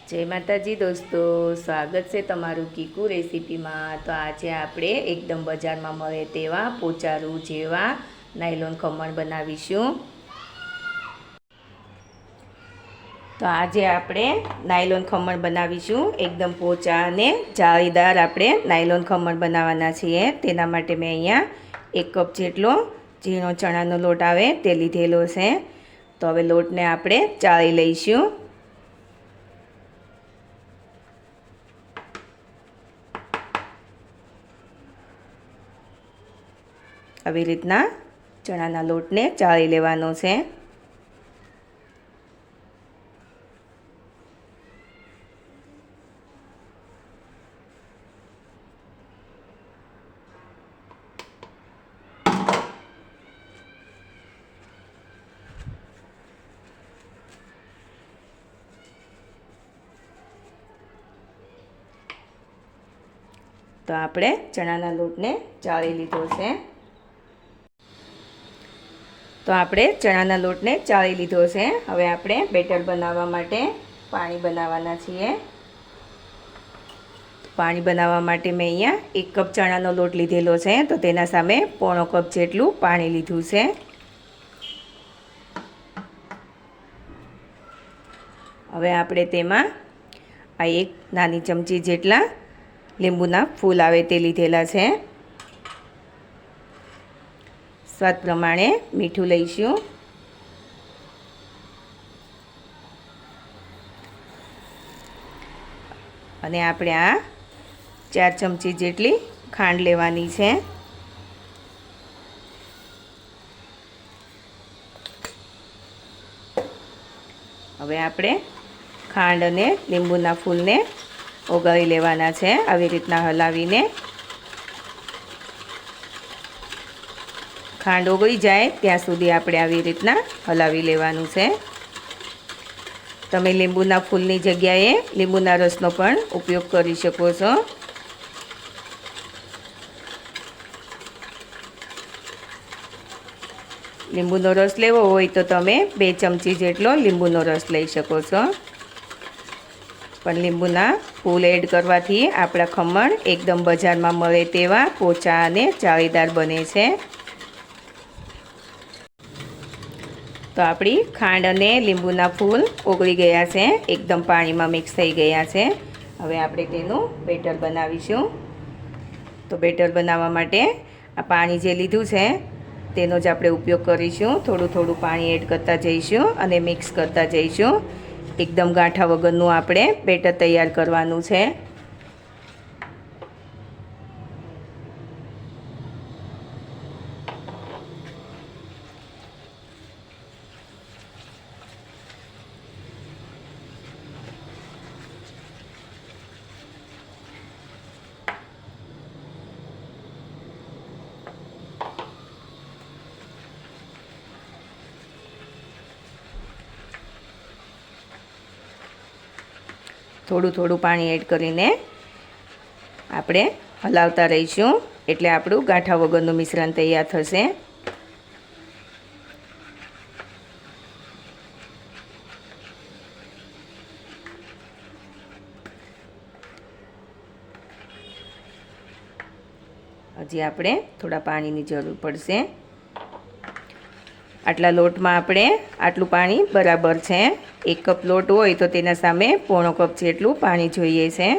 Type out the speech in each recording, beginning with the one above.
जय माताजी दोस्तों, स्वागत है तमारू कीकू रेसिपी में। तो आज आपणे एकदम बजार में मळे तेवा पोचारू जेवा नायलोन खमण बनावीशुं। तो आज आपणे नायलोन खमण बनावीशुं। एकदम पोचा अने जाळीदार आपणे नायलोन खमण बनाववाना छीए। तेना माटे मैं अहींया 1 कप जेटलो झीणो चणानो लोट आवे ते लीधेलो छे। तो हवे लोटने आपणे चाळी लईशुं। આવી રીતના ચણાના લોટને ચાળી લેવાનો છે। તો આપણે ચણાના લોટને ચાળી લીધો છે। तो આપણે ચણાના લોટને ચાળી લીધો છે। હવે આપણે બેટર બનાવવા માટે પાણી બનાવવાના છીએ। પાણી બનાવવા માટે મેં અહીંયા 1 કપ ચણાનો લોટ લીધેલો છે, તો તેના સામે પોણો કપ જેટલું પાણી લીધું છે। હવે આપણે તેમાં આ 1 નાની ચમચી જેટલા લીંબુના ફૂલ આવે તે લીધેલા છે। स्वाद प्रमाणे मीठू लईशुं। अने आपणे आ 4 चमची जेटली खांड लेवानी छे। हवे आपणे खांड अने લીંબુના फूलने ओगाळी लेवाना छे। आवी रीतना हलावीने खांड ओगળી जाए ત્યાં સુધી આપણે આવી રીતના હલાવી લેવાનું છે। તમે લીંબુના ફૂલની જગ્યાએ લીંબુના રસનો પણ ઉપયોગ કરી શકો છો। લીંબુનો રસ લેવો હોય તો તમે 2 ચમચી જેટલો લીંબુનો રસ લઈ શકો છો। પણ લીંબુના ફૂલ એડ કરવાથી આપણા ખમણ એકદમ બજારમાં મળે તેવા પોચા અને જાળીદાર બને છે। तो आपणी खांड अने લીંબુના फूल ओगળી गया है, एकदम पानी में मिक्स थई गया है। हवे आपणे तेनुं बेटर बनावीशुं। तो बेटर बनाववा माटे आ पाणी जे लीधुं छे तेनो ज आपणे उपयोग करीशुं। थोडुं थोडुं पाणी एड करता जईशुं अने मिक्स करता जईशुं। एकदम गांठा वगरनुं आपणे बेटर तैयार करवानुं छे। થોડું થોડું પાણી એડ કરીને આપણે હલાવતા રહીશું, એટલે આપણું ગાંઠા વગરનું મિશ્રણ તૈયાર થશે। હજી આપણે થોડા પાણીની જરૂર પડશે। આટલા લોટમાં આપણે આટલું પાણી બરાબર છે। 1 કપ લોટ હોય તો તેના સામે પોણો કપ જેટલું પાણી જોઈએ છે।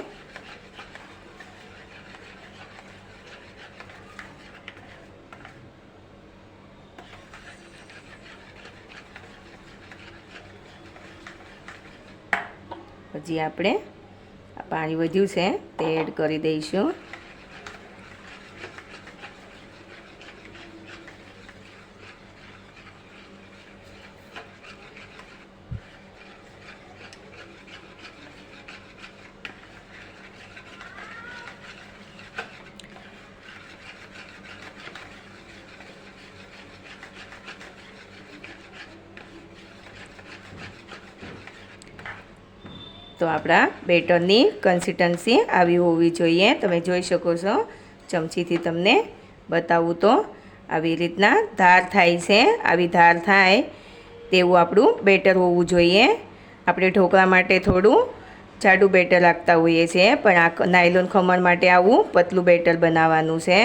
હજી આપણે આ પાણી વધ્યું છે તે એડ કરી દઈશું। तो आपणा बेटरनी कन्सिस्टन्सी आवी होवी जोईए। तमे जोई शको छो, चमचीथी तमने बतावुं तो आवी रीतना धार थाय छे। आवी धार थाय तेवुं आपणुं बेटर होवुं जोईए। આપણે ઢોકળા માટે થોડું જાડું બેટર રાખતા હોઈએ છીએ, પણ આ નાયલોન ખમણ માટે આવું પતલું બેટર બનાવવાનું છે.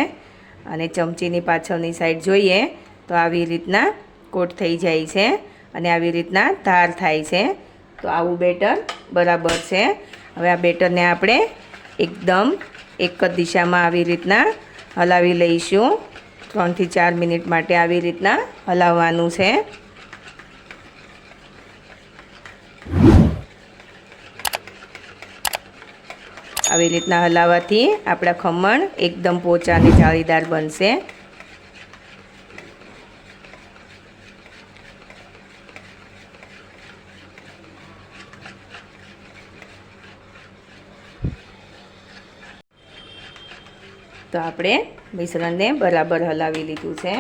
અને ચમચીની પાછળની સાઈડ જોઈએ તો આવી રીતના કોટ થઈ જાય છે અને આવી રીતના ધાર થાય છે. તો આવું બેટર બરાબર છે. હવે આ બેટરને આપણે એકદમ એક જ દિશામાં આવી રીતના હલાવી લઈશું. 3 થી 4 મિનિટ માટે આવી રીતના હલાવવાનું છે. આવી રીતના હલાવવાથી આપણા ખમણ એકદમ પોચા અને જાળીદાર બનશે. તો આપણે મિશ્રણને બરાબર હલાવી લીધું છે.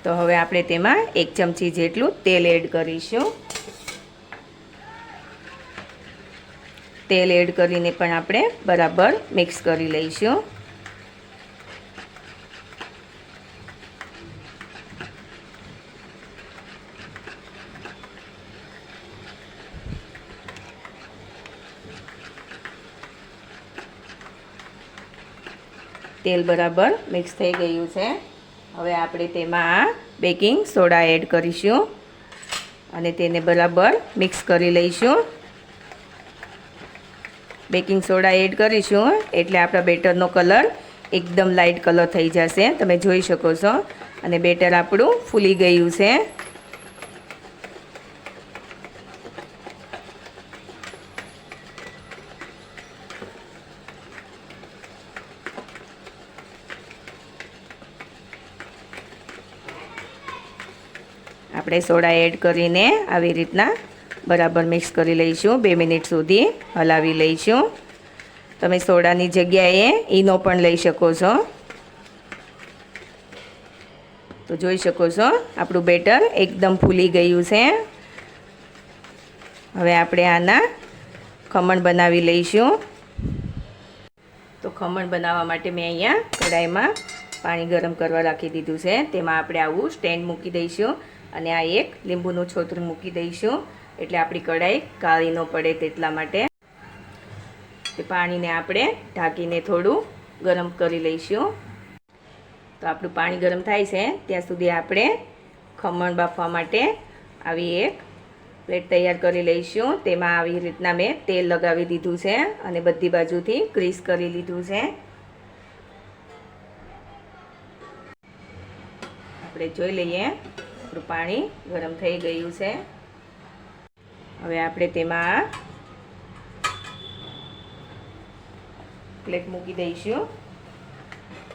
તો હવે આપણે તેમાં 1 ચમચી જેટલું તેલ એડ કરીશું. તેલ એડ કરીને પણ આપણે બરાબર મિક્સ કરી લઈશું. તેલ બરાબર મિક્સ થઈ ગયું છે. હવે આપણે તેમાં બેકિંગ સોડા એડ કરીશું અને તેને બરાબર મિક્સ કરી લઈશું. બેકિંગ સોડા એડ કરીશું એટલે આપણા બેટરનો કલર એકદમ લાઇટ કલર થઈ જશે. તમે જોઈ શકો છો. અને બેટર આપણું ફૂલી ગયું છે. આપણે સોડા એડ કરીને આવી રીતના બરાબર મિક્સ કરી લઈશું. 2 મિનિટ સુધી હલાવી લઈશું. તમે સોડાની જગ્યાએ ઈનો પણ લઈ શકો છો. તો જોઈ શકો છો આપણું બેટર એકદમ ફૂલી ગયું છે. હવે આપણે આના ખમણ બનાવી લઈશું. તો ખમણ બનાવવા માટે મેં અહીંયા કઢાઈમાં પાણી ગરમ કરવા રાખી દીધું છે. તેમાં આપણે આવું સ્ટેન્ડ મૂકી દઈશું અને આ એક લીંબુનું છોતરું મૂકી દઈશું એટલે આપણી કઢાઈ કાળી ન પડે તેટલા માટે. તે પાણીને આપણે ઢાંકીને થોડું ગરમ કરી લઈશું. તો આપણું પાણી ગરમ થાય છે ત્યાં સુધી આપણે ખમણ બાફવા માટે આવી એક પ્લેટ તૈયાર કરી લઈશું. તેમાં આવી રીતના મેં તેલ લગાવી દીધું છે અને બધી બાજુથી ગ્રીસ કરી લીધું છે. આપણે જોઈ લઈએ આપણું પાણી ગરમ થઈ ગયું છે. હવે આપણે તેમાં પ્લેટ મૂકી દઈશું.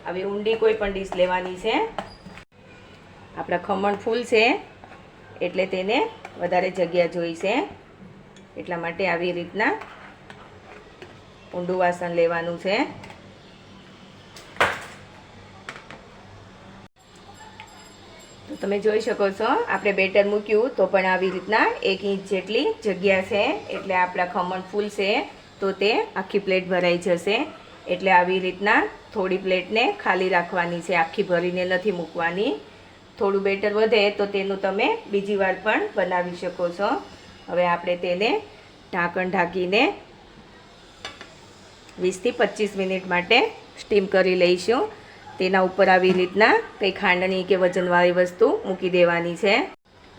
આવી ઊંડી કોઈ પણ ડીશ લેવાની છે. આપણા ખમણ ફૂલ છે એટલે તેને વધારે જગ્યા જોઈશે. એટલા માટે આવી રીતના ઊંડું વાસણ લેવાનું છે. તો તમે જોઈ શકો છો આપણે બેટર મૂક્યું તો પણ આવી રીતના 1 ઇંચ જેટલી જગ્યા છે. એટલે આપણા ખમણ ફૂલશે તો તે આખી પ્લેટ ભરાઈ જશે. એટલે આવી રીતના થોડી પ્લેટને ખાલી રાખવાની છે, આખી ભરીને નથી મૂકવાની. થોડું બેટર વધે તો તેનું તમે બીજી વાર પણ બનાવી શકો છો. હવે આપણે તેને ઢાંકણ ઢાંકીને 20 થી 25 મિનિટ માટે સ્ટીમ કરી લઈશું. તેના ઉપર આવી રીતના કંઈ ખાંડણી કે વજનવાળી વસ્તુ મૂકી દેવાની છે.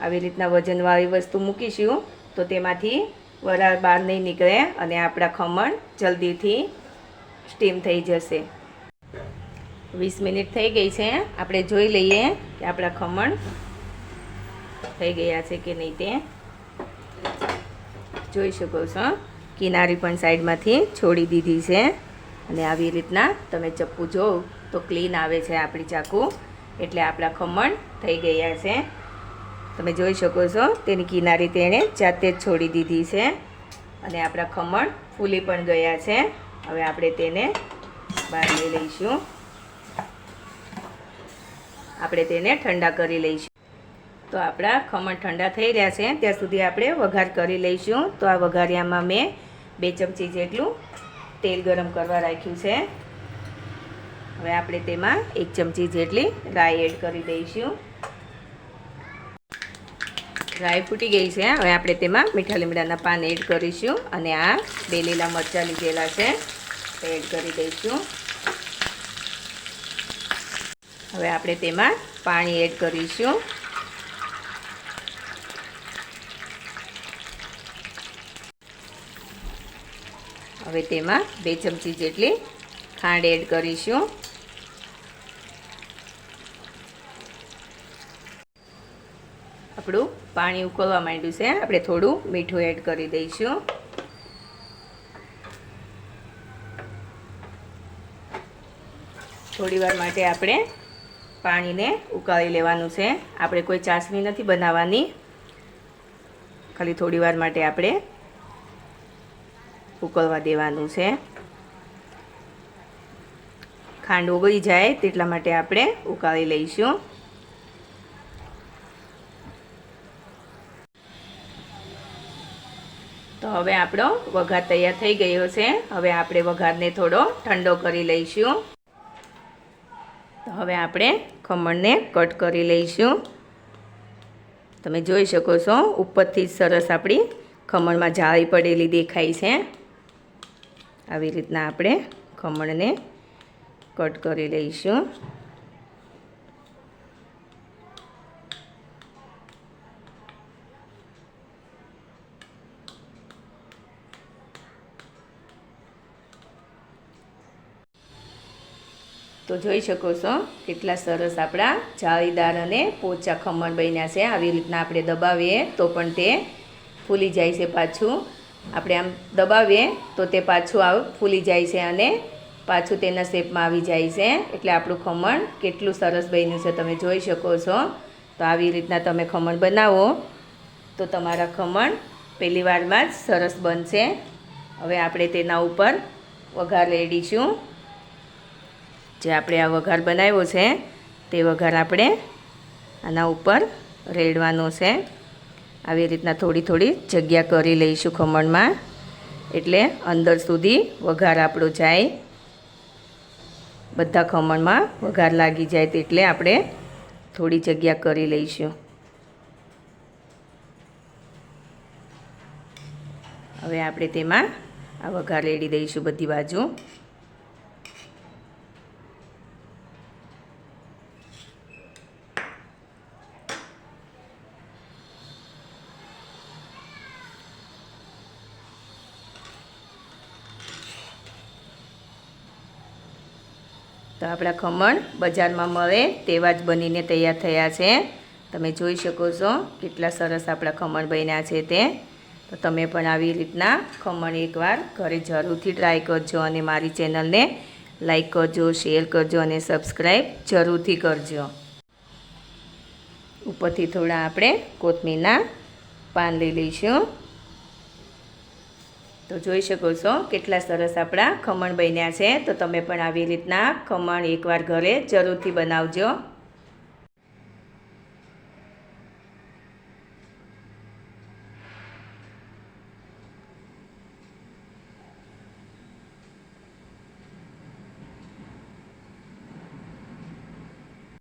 આવી રીતના વજનવાળી વસ્તુ મૂકીશું તો તેમાંથી વરાળ બહાર નહીં નીકળે અને આપણા ખમણ જલ્દીથી સ્ટીમ થઈ જશે. 20 મિનિટ થઈ ગઈ છે. આપણે જોઈ લઈએ કે આપણા ખમણ થઈ ગયા છે કે નહીં તે. જોઈ શકો છો કિનારી પણ સાઈડમાંથી છોડી દીધી છે અને આવી રીતના તમે ચપ્પુ જોવો તો ક્લીન આવે છે આપણી ચાકુ. એટલે આપણા ખમણ થઈ ગયા છે. તમે જોઈ શકો છો તેની કિનારી તેણે જાતે જ છોડી દીધી છે અને આપણા ખમણ ફૂલી પણ ગયા છે. હવે આપણે તેને બહાર લઈ લઈશું. આપણે તેને ઠંડા કરી લઈશું. તો આપણા ખમણ ઠંડા થઈ રહ્યા છે ત્યાં સુધી આપણે વઘાર કરી લઈશું. તો આ વઘારિયામાં મેં 2 ચમચી જેટલું તેલ ગરમ કરવા રાખ્યું છે. હવે આપણે તેમાં 1 ચમચી જેટલી રાઈ એડ કરી દઈશું. રાઈ ફૂટી ગઈ છે. હવે આપણે તેમાં મીઠા લીમડાના પાન એડ કરીશું અને આ 2 લીલા મરચાં લીધેલા છે એડ કરી દઈશું. હવે આપણે તેમાં પાણી એડ કરીશું. હવે તેમાં 2 ચમચી જેટલી ખાંડ એડ કરીશું. આપણું પાણી ઉકળવા માંડ્યું છે. આપણે થોડું મીઠું એડ કરી દઈશું. થોડીવાર માટે આપણે પાણીને ઉકાળી લેવાનું છે. આપણે કોઈ ચાસણી નથી બનાવવાની, ખાલી થોડીવાર માટે આપણે ઉકળવા દેવાનું છે. ખાંડ ઓગળી જાય તેટલા માટે આપણે ઉકાળી લઈશું. તો હવે આપણો વઘાર તૈયાર થઈ ગયો છે. હવે આપણે વઘારને થોડો ઠંડો કરી લઈશું. તો હવે આપણે ખમણને કટ કરી લઈશું. તમે જોઈ શકો છો ઉપરથી જ સરસ આપણી ખમણમાં જાળી પડેલી દેખાય છે. આવી રીતના આપણે ખમણને કટ કરી લઈશું. તો જોઈ શકો છો કેટલા સરસ આપણા જાળીદાર અને પોચા ખમણ બન્યા છે. આવી રીતના આપણે દબાવીએ તો પણ તે ફૂલી જાય છે. પાછું આપણે આમ દબાવીએ તો તે પાછું ફૂલી જાય છે અને પાછું તેના શેપમાં આવી જાય છે. એટલે આપણું ખમણ કેટલું સરસ બન્યું છે તમે જોઈ શકો છો. તો આવી રીતના તમે ખમણ બનાવો તો તમારા ખમણ પહેલી વારમાં જ સરસ બનશે. હવે આપણે તેના ઉપર વઘાર રેડીશું. જે આપણે આ વઘાર બનાવ્યો છે તે વઘાર આપણે આના ઉપર રેડવાનો છે. આવી રીતના થોડી થોડી જગ્યા કરી લઈશું ખમણમાં, એટલે અંદર સુધી વઘાર આપણો જાય, બધા ખમણમાં વઘાર લાગી જાય એટલે આપણે થોડી જગ્યા કરી લઈશું. હવે આપણે તેમાં આ વઘાર રેડી દઈશું બધી બાજુ. તો આપણા ખમણ બજારમાં મળે તેવા જ બનીને તૈયાર થયા છે. તમે જોઈ શકો છો કેટલા સરસ આપણા ખમણ બન્યા છે તે. તો તમે પણ આવી રીતના ખમણ એકવાર ઘરે જરૂરથી ટ્રાય કરજો અને મારી ચેનલને લાઈક કરજો, શેર કરજો અને સબસ્ક્રાઈબ જરૂરથી કરજો. ઉપરથી થોડા આપણે કોથમીરના પાન લઈ લઈશું. તો જોઈ શકો છો કેટલા સરસ આપણા ખમણ બન્યા છે. તો તમે પણ આવી રીતના ખમણ એકવાર ઘરે જરૂરથી બનાવજો.